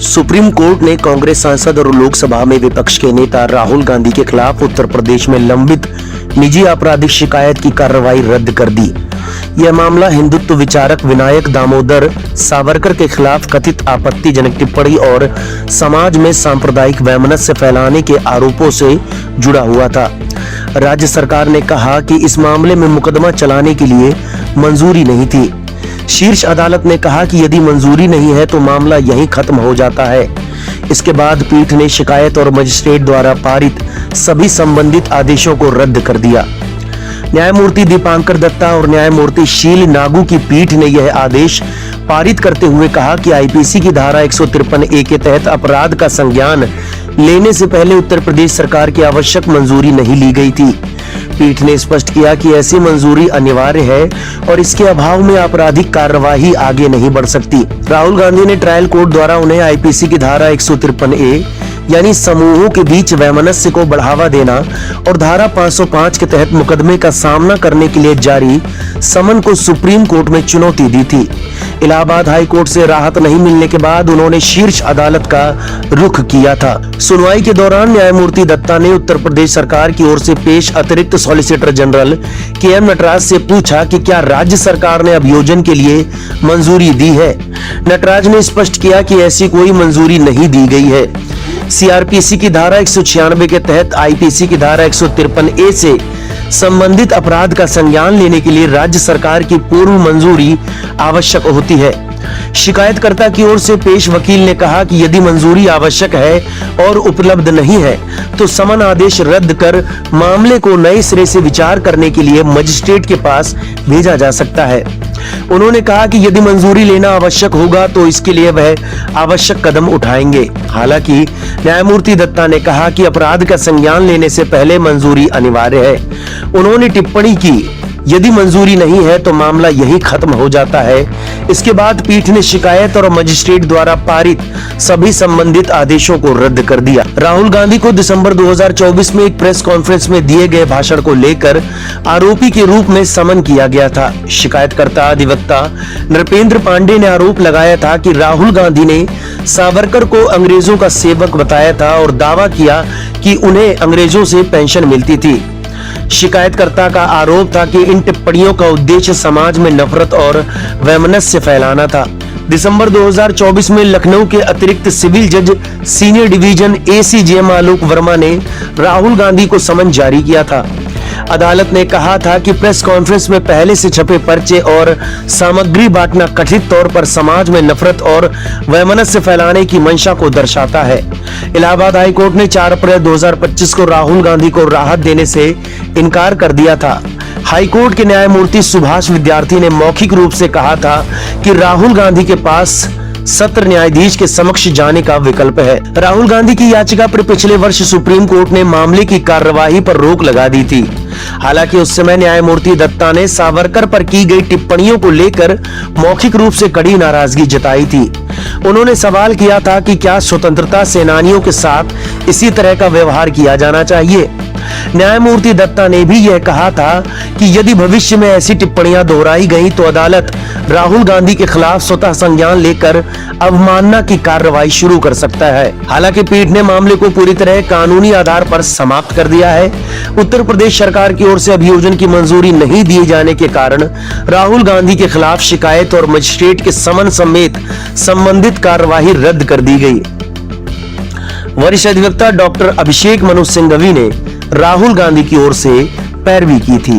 Supreme court ने कांग्रेस सांसद और लोकसभा में विपक्ष के नेता राहुल गांधी के खिलाफ उत्तर प्रदेश में लंबित निजी आपराधिक शिकायत की कार्रवाई रद्द कर दी। यह मामला हिंदुत्व विचारक विनायक दामोदर सावरकर के खिलाफ कथित आपत्तिजनक टिप्पणी और समाज में सांप्रदायिक वैमनस्य फैलाने के आरोपों से जुड़ा हुआ था। राज्य सरकार ने कहा कि इस मामले में मुकदमा चलाने के लिए मंजूरी नहीं थी। शीर्ष अदालत ने कहा कि यदि मंजूरी नहीं है तो मामला यहीं खत्म हो जाता है। इसके बाद पीठ ने शिकायत और मजिस्ट्रेट द्वारा पारित सभी संबंधित आदेशों को रद्द कर दिया। न्यायमूर्ति दीपांकर दत्ता और न्यायमूर्ति शील नागू की पीठ ने यह आदेश पारित करते हुए कहा कि आईपीसी की धारा 153A के तहत अपराध का संज्ञान लेने से पहले उत्तर प्रदेश सरकार की आवश्यक मंजूरी नहीं ली गई थी। पीठ ने स्पष्ट किया कि ऐसी मंजूरी अनिवार्य है और इसके अभाव में आपराधिक कार्यवाही आगे नहीं बढ़ सकती। राहुल गांधी ने ट्रायल कोर्ट द्वारा उन्हें आईपीसी की धारा 153A यानी समूहों के बीच वैमनस्य को बढ़ावा देना और धारा 505 के तहत मुकदमे का सामना करने के लिए जारी समन को सुप्रीम कोर्ट में चुनौती दी थी। इलाहाबाद हाई कोर्ट से राहत नहीं मिलने के बाद उन्होंने शीर्ष अदालत का रुख किया था। सुनवाई के दौरान न्यायमूर्ति दत्ता ने उत्तर प्रदेश सरकार की ओर से पेश अतिरिक्त सॉलिसिटर जनरल KM नटराज से पूछा कि क्या राज्य सरकार ने अभियोजन के लिए मंजूरी दी है। नटराज ने स्पष्ट किया कि ऐसी कोई मंजूरी नहीं दी गई है। CRPC की धारा 196 के तहत आईपीसी की धारा 153A से संबंधित अपराध का संज्ञान लेने के लिए राज्य सरकार की पूर्व मंजूरी आवश्यक होती है। शिकायतकर्ता की ओर से पेश वकील ने कहा कि यदि मंजूरी आवश्यक है और उपलब्ध नहीं है तो समन आदेश रद्द कर मामले को नए सिरे से विचार करने के लिए मजिस्ट्रेट के पास भेजा जा सकता है। उन्होंने कहा कि यदि मंजूरी लेना आवश्यक होगा तो इसके लिए वह आवश्यक कदम उठाएंगे। हालांकि न्यायमूर्ति दत्ता ने कहा कि अपराध का संज्ञान लेने से पहले मंजूरी अनिवार्य है। उन्होंने टिप्पणी की, यदि मंजूरी नहीं है तो मामला यहीं खत्म हो जाता है। इसके बाद पीठ ने शिकायत और मजिस्ट्रेट द्वारा पारित सभी संबंधित आदेशों को रद्द कर दिया। राहुल गांधी को दिसंबर 2024 में एक प्रेस कॉन्फ्रेंस में दिए गए भाषण को लेकर आरोपी के रूप में समन किया गया था। शिकायतकर्ता अधिवक्ता नृपेंद्र पांडे ने आरोप लगाया था कि राहुल गांधी ने सावरकर को अंग्रेजों का सेवक बताया था और दावा किया कि उन्हें अंग्रेजों से पेंशन मिलती थी। शिकायतकर्ता का आरोप था कि इन टिप्पणियों का उद्देश्य समाज में नफरत और वैमनस्य फैलाना था। दिसंबर 2024 में लखनऊ के अतिरिक्त सिविल जज सीनियर डिवीजन ACJM आलोक वर्मा ने राहुल गांधी को समन जारी किया था। अदालत ने कहा था कि प्रेस कॉन्फ्रेंस में पहले से छपे पर्चे और सामग्री बांटना कथित तौर पर समाज में नफरत और वैमनस्य फैलाने की मंशा को दर्शाता है। इलाहाबाद हाई कोर्ट ने 4 अप्रैल 2025 को राहुल गांधी को राहत देने से इनकार कर दिया था। हाई कोर्ट के न्यायमूर्ति सुभाष विद्यार्थी ने मौखिक रूप से कहा था कि राहुल गांधी के पास सत्र न्यायाधीश के समक्ष जाने का विकल्प है। राहुल गांधी की याचिका पर पिछले वर्ष सुप्रीम कोर्ट ने मामले की कार्यवाही पर रोक लगा दी थी। हालांकि उस समय न्यायमूर्ति दत्ता ने सावरकर पर की गई टिप्पणियों को लेकर मौखिक रूप से कड़ी नाराजगी जताई थी। उन्होंने सवाल किया था कि क्या स्वतंत्रता सेनानियों के साथ इसी तरह का व्यवहार किया जाना चाहिए। न्यायमूर्ति दत्ता ने भी यह कहा था कि यदि भविष्य में ऐसी टिप्पणियां दोहराई गई तो अदालत राहुल गांधी के खिलाफ स्वतः संज्ञान लेकर अवमानना की कार्रवाई शुरू कर सकता है। हालांकि पीठ ने मामले को पूरी तरह कानूनी आधार पर समाप्त कर दिया है। उत्तर प्रदेश सरकार की ओर से अभियोजन की मंजूरी नहीं दिए जाने के कारण राहुल गांधी के खिलाफ शिकायत और मजिस्ट्रेट के समन समेत संबंधित कार्यवाही रद्द कर दी गई। वरिष्ठ अधिवक्ता डॉक्टर अभिषेक मनु सिंघवी ने राहुल गांधी की ओर से पैरवी की थी।